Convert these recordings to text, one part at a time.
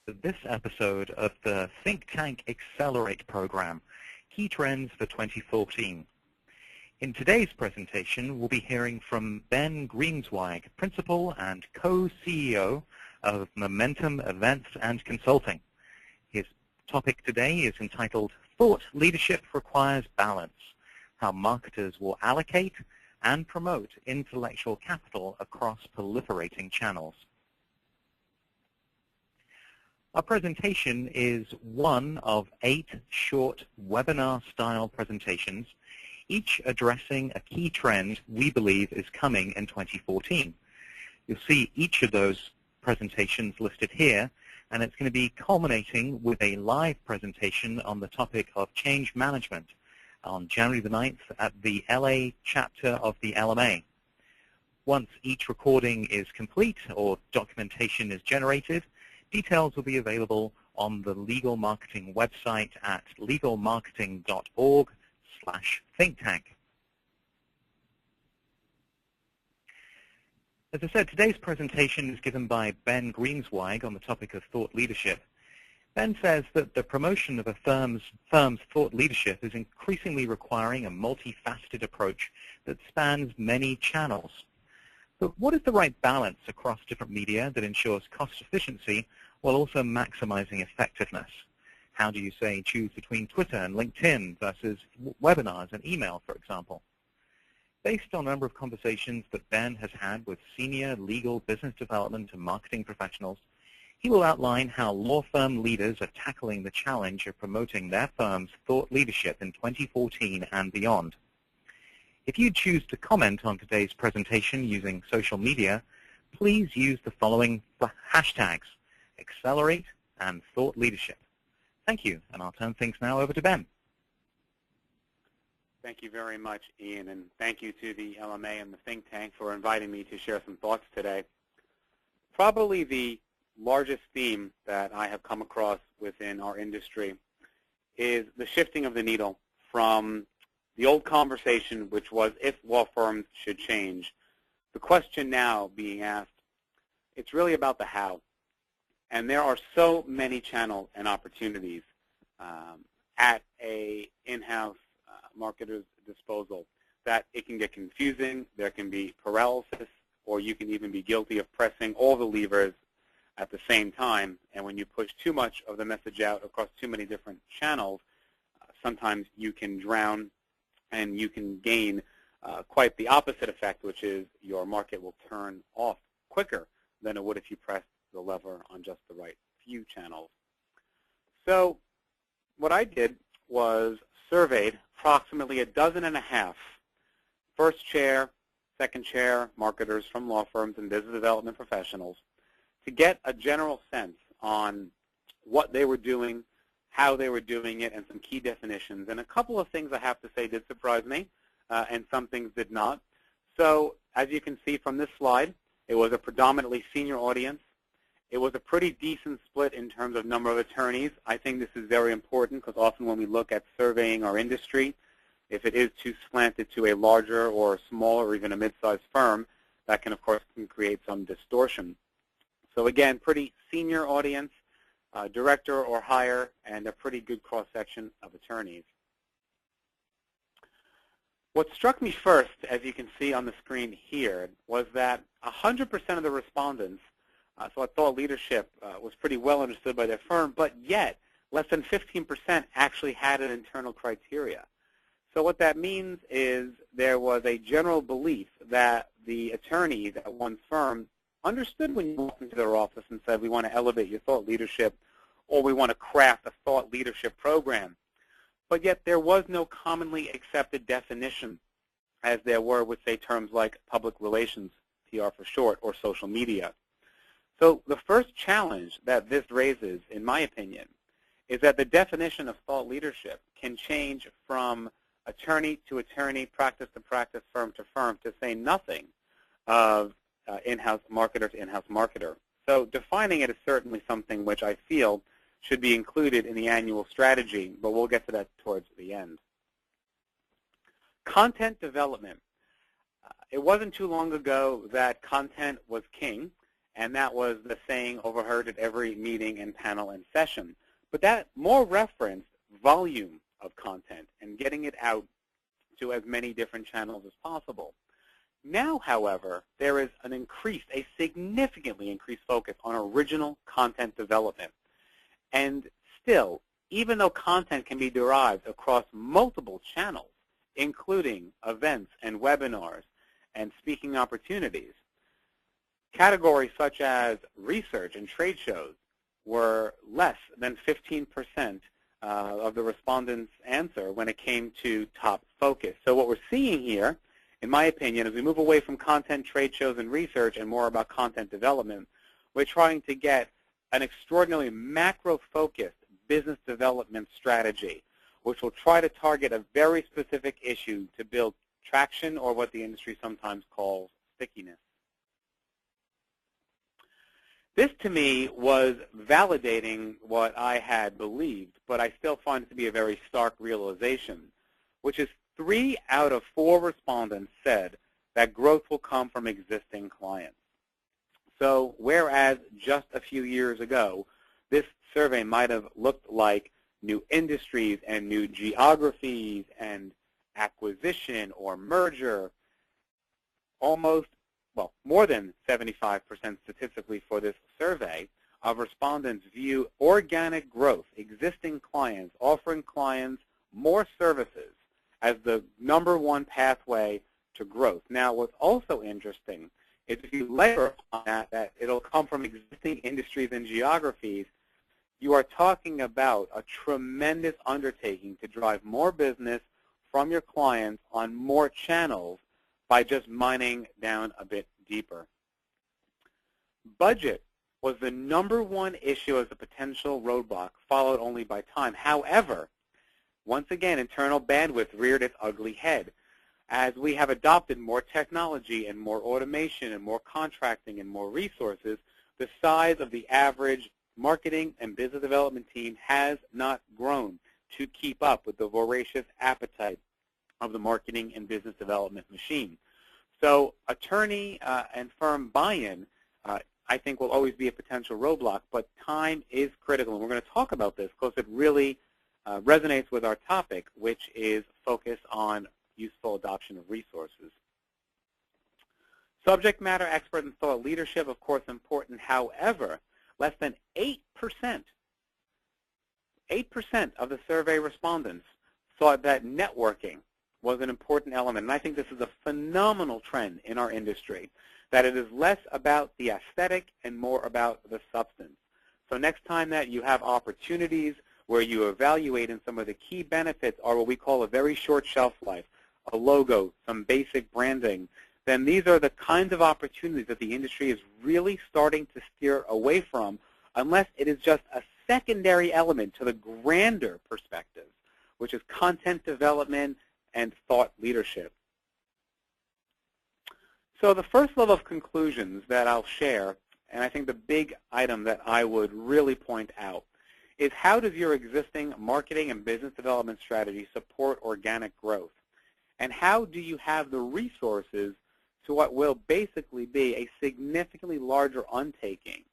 this episode of the Think Tank Accelerate program, Key Trends for 2014. In today's presentation, we'll be hearing from Ben Greenzweig, Principal and Co-CEO of Momentum Events and Consulting. His topic today is entitled Thought Leadership Requires Balance, How Marketers Will Allocate and Promote Intellectual Capital Across Proliferating Channels. Our presentation is one of 8 short webinar-style presentations, each addressing a key trend we believe is coming in 2014. You'll see each of those presentations listed here, and it's going to be culminating with a live presentation on the topic of change management on January the 9th at the LA chapter of the LMA. Once each recording is complete or documentation is generated, details will be available on the Legal Marketing website at legalmarketing.org/thinktank. As I said, today's presentation is given by Ben Greenzweig on the topic of thought leadership. Ben says that the promotion of a firm's thought leadership is increasingly requiring a multifaceted approach that spans many channels. But what is the right balance across different media that ensures cost efficiency while also maximizing effectiveness? How do you, say, choose between Twitter and LinkedIn versus webinars and email, for example? Based on a number of conversations that Ben has had with senior legal, business development, and marketing professionals, he will outline how law firm leaders are tackling the challenge of promoting their firm's thought leadership in 2014 and beyond. If you choose to comment on today's presentation using social media, please use the following hashtags: Accelerate and Thought Leadership. Thank you, and I'll turn things now over to Ben. Thank you very much, Ian, and thank you to the LMA and the think tank for inviting me to share some thoughts today. Probably the largest theme that I have come across within our industry is the shifting of the needle from the old conversation, which was if law firms should change. The question now being asked, it's really about the how. And there are so many channels and opportunities at a in-house marketer's disposal that it can get confusing, there can be paralysis, or you can even be guilty of pressing all the levers at the same time. And when you push too much of the message out across too many different channels, sometimes you can drown and you can gain quite the opposite effect, which is your market will turn off quicker than it would if you pressed the lever on just the right few channels. So what I did was surveyed approximately 12.5 first chair, second chair marketers from law firms and business development professionals to get a general sense on what they were doing, how they were doing it, and some key definitions. And a couple of things I have to say did surprise me, and some things did not. So as you can see from this slide, it was a predominantly senior audience. It was a pretty decent split in terms of number of attorneys. I think this is very important because often when we look at surveying our industry, if it is too slanted to a larger or smaller or even a mid-sized firm, that can, of course, create some distortion. So again, pretty senior audience, director or higher, and a pretty good cross-section of attorneys. What struck me first, as you can see on the screen here, was that 100% of the respondents thought thought leadership was pretty well understood by their firm, but yet less than 15% actually had an internal criteria. So what that means is there was a general belief that the attorneys at one's firm understood when you walked into their office and said, we want to elevate your thought leadership, or we want to craft a thought leadership program. But yet there was no commonly accepted definition, as there were with, say, terms like public relations, PR for short, or social media. So the first challenge that this raises, in my opinion, is that the definition of thought leadership can change from attorney to attorney, practice to practice, firm to firm, to say nothing of in-house marketer to in-house marketer. So defining it is certainly something which I feel should be included in the annual strategy, but we'll get to that towards the end. Content development. It wasn't too long ago that content was king, and that was the saying overheard at every meeting and panel and session. But that more referenced volume of content and getting it out to as many different channels as possible. Now, however, there is a significantly increased focus on original content development. And still, even though content can be derived across multiple channels, including events and webinars and speaking opportunities, categories such as research and trade shows were less than 15% of the respondents' answer when it came to top focus. So what we're seeing here, in my opinion, as we move away from content, trade shows, and research and more about content development, we're trying to get an extraordinarily macro-focused business development strategy, which will try to target a very specific issue to build traction, or what the industry sometimes calls stickiness. This, to me, was validating what I had believed, but I still find it to be a very stark realization, which is 3 out of 4 respondents said that growth will come from existing clients. So whereas just a few years ago, this survey might have looked like new industries and new geographies and acquisition or merger, more than 75% statistically for this survey of respondents view organic growth, existing clients, offering clients more services, as the #1 pathway to growth. Now, what's also interesting is if you layer on that it'll come from existing industries and geographies, you are talking about a tremendous undertaking to drive more business from your clients on more channels by just mining down a bit deeper. Budget was the #1 issue as a potential roadblock, followed only by time. However, once again, internal bandwidth reared its ugly head. As we have adopted more technology and more automation and more contracting and more resources, the size of the average marketing and business development team has not grown to keep up with the voracious appetite of the marketing and business development machine. So attorney and firm buy-in, I think, will always be a potential roadblock, but time is critical. And we're going to talk about this because it really resonates with our topic, which is focus on useful adoption of resources. Subject matter expert and thought leadership, of course, important. However, less than 8% of the survey respondents thought that networking was an important element. And I think this is a phenomenal trend in our industry, that it is less about the aesthetic and more about the substance. So next time that you have opportunities where you evaluate, and some of the key benefits are what we call a very short shelf life, a logo, some basic branding, then these are the kinds of opportunities that the industry is really starting to steer away from, unless it is just a secondary element to the grander perspective, which is content development and thought leadership. So the first level of conclusions that I'll share, and I think the big item that I would really point out, is how does your existing marketing and business development strategy support organic growth? And how do you have the resources to what will basically be a significantly larger undertaking,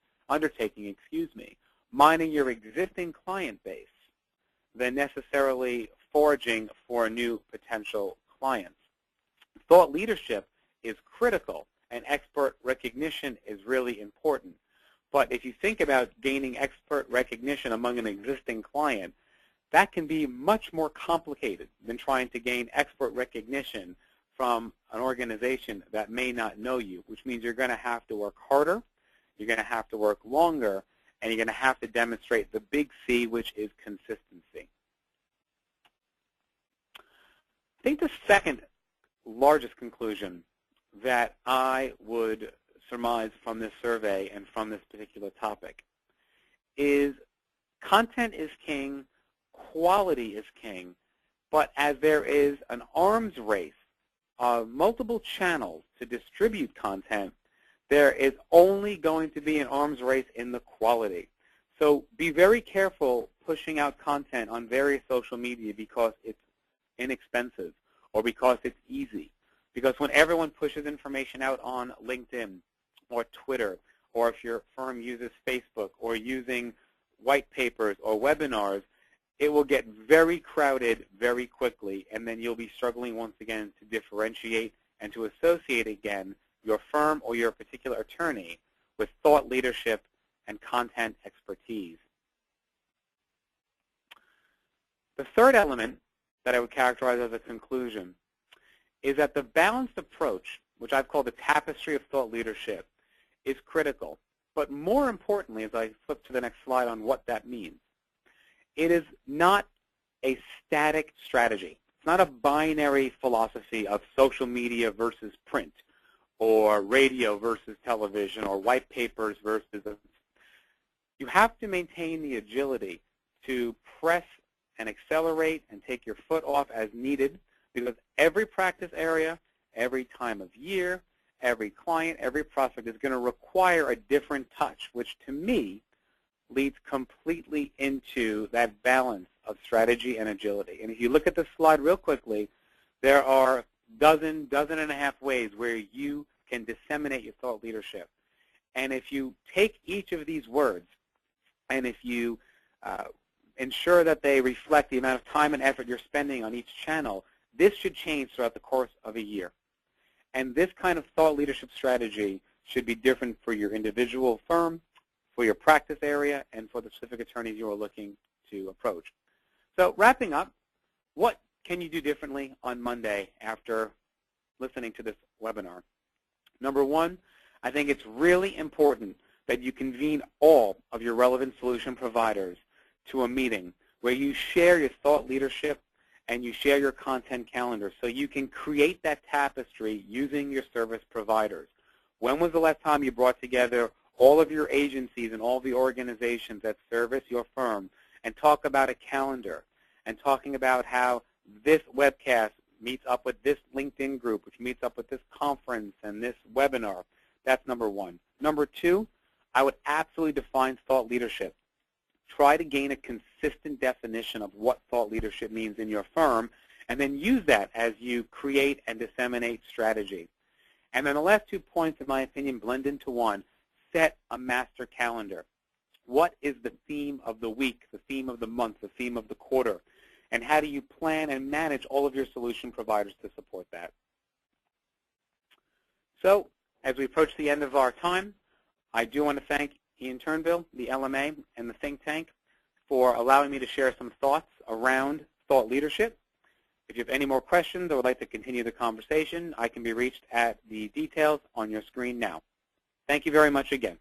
mining your existing client base than necessarily foraging for new potential clients? Thought leadership is critical, and expert recognition is really important. But if you think about gaining expert recognition among an existing client, that can be much more complicated than trying to gain expert recognition from an organization that may not know you, which means you're going to have to work harder, you're going to have to work longer, and you're going to have to demonstrate the big C, which is consistency. I think the second largest conclusion that I would surmise from this survey and from this particular topic is content is king, quality is king, but as there is an arms race of multiple channels to distribute content, there is only going to be an arms race in the quality. So be very careful pushing out content on various social media because it's inexpensive or because it's easy. Because when everyone pushes information out on LinkedIn or Twitter or if your firm uses Facebook or using white papers or webinars, it will get very crowded very quickly, and then you'll be struggling once again to differentiate and to associate again your firm or your particular attorney with thought leadership and content expertise. The third element that I would characterize as a conclusion is that the balanced approach, which I've called the tapestry of thought leadership, is critical. But more importantly, as I flip to the next slide on what that means, it is not a static strategy. It's not a binary philosophy of social media versus print, or radio versus television, or white papers versus. You have to maintain the agility to press and accelerate and take your foot off as needed, because every practice area, every time of year, every client, every prospect is going to require a different touch, which to me leads completely into that balance of strategy and agility. And if you look at the slide real quickly, there are dozen and a half ways where you can disseminate your thought leadership. And if you take each of these words, and if you ensure that they reflect the amount of time and effort you're spending on each channel, this should change throughout the course of a year. And this kind of thought leadership strategy should be different for your individual firm, for your practice area, and for the specific attorneys you are looking to approach. So wrapping up, what can you do differently on Monday after listening to this webinar? Number one, I think it's really important that you convene all of your relevant solution providers to a meeting where you share your thought leadership and you share your content calendar so you can create that tapestry using your service providers. When was the last time you brought together all of your agencies and all the organizations that service your firm and talk about a calendar and talking about how this webcast meets up with this LinkedIn group, which meets up with this conference and this webinar? That's number one. Number two, I would absolutely define thought leadership. Try to gain a consistent definition of what thought leadership means in your firm, and then use that as you create and disseminate strategy. And then the last 2 points, in my opinion, blend into one. Set a master calendar. What is the theme of the week, the theme of the month, the theme of the quarter? And how do you plan and manage all of your solution providers to support that? So as we approach the end of our time, I do want to thank Ian Turnbull, the LMA, and the think tank for allowing me to share some thoughts around thought leadership. If you have any more questions or would like to continue the conversation, I can be reached at the details on your screen now. Thank you very much again.